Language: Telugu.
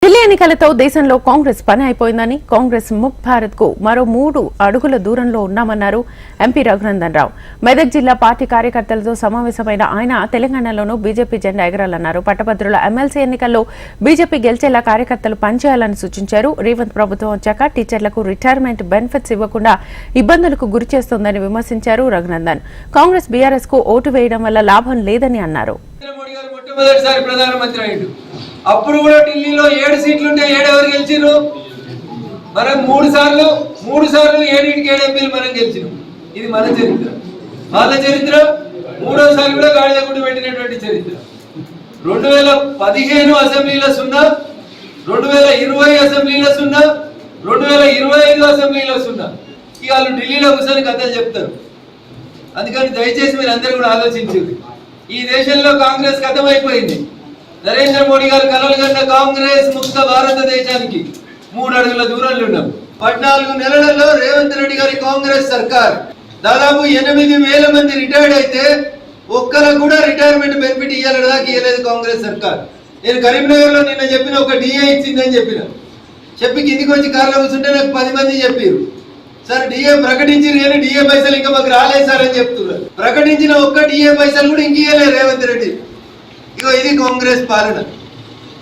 ఢిల్లీ ఎన్నికలతో దేశంలో కాంగ్రెస్ పని అయిపోయిందని కాంగ్రెస్ ముక్ భారత్ కు మరో 3 అడుగుల దూరంలో ఉన్నామన్నారు ఎంపీ రఘునందన్ రావు. మెదక్ జిల్లా పార్టీ కార్యకర్తలతో సమావేశమైన ఆయన తెలంగాణలోనూ బీజేపీ జెండా ఎగరాలన్నారు. పట్టభద్రుల ఎమ్మెల్సీ ఎన్నికల్లో బీజేపీ గెలిచేలా కార్యకర్తలు పనిచేయాలని సూచించారు. రేవంత్ ప్రభుత్వం వచ్చాక టీచర్లకు రిటైర్మెంట్ బెనిఫిట్స్ ఇవ్వకుండా ఇబ్బందులకు గురిచేస్తోందని విమర్శించారు రఘునందన్. కాంగ్రెస్ బీఆర్ఎస్ కు ఓటు వేయడం వల్ల లాభం లేదని అన్నారు. అప్పుడు కూడా ఢిల్లీలో 7 సీట్లు ఉంటే 7 ఎవరు గెలిచిరు? మనం 3 సార్లు 7కి 7 ఎంపీలు మనం గెలిచినాం. ఇది మన చరిత్ర. వాళ్ళ చరిత్ర 3వ కూడా గాడిద గుడ్డు పెట్టినటువంటి చరిత్ర. 2015 అసెంబ్లీలో 0, 2020 అసెంబ్లీలో 0, 2025 అసెంబ్లీలో 0. ఇక వాళ్ళు ఢిల్లీలో కూర్చొని కథలు చెప్తారు. అందుకని దయచేసి మీరు అందరూ కూడా ఆలోచించారు. ఈ దేశంలో కాంగ్రెస్ ఖతమైపోయింది. నరేంద్ర మోడీ గారు కలలు కన్న కాంగ్రెస్ ముక్త భారతదేశానికి 3 అడుగుల దూరంలో ఉన్నాం. 14 నెలలలో రేవంత్ రెడ్డి గారి కాంగ్రెస్ సర్కార్ దాదాపు 8,000 మంది రిటైర్డ్ అయితే ఒక్కరికి కూడా రిటైర్మెంట్ బెనిఫిట్ ఇవ్వాలని దాకా ఇవ్వలేదు కాంగ్రెస్ సర్కార్. నేను కరీంనగర్ లో నిన్న చెప్పిన ఒక డిఏ ఇచ్చిందని చెప్పి కిందికి వచ్చి కార్లో కూర్చుంటే నాకు 10 మంది చెప్పారు, సార్ డిఏ ప్రకటించి కానీ డిఏ పైసలు ఇంకా మాకు రాలేదు సార్ అని చెప్తున్నారు. ప్రకటించిన ఒక్క డిఏ పైసలు కూడా ఇంక ఇవ్వలేదు రేవంత్ రెడ్డి. ఇది కాంగ్రెస్ పాలన.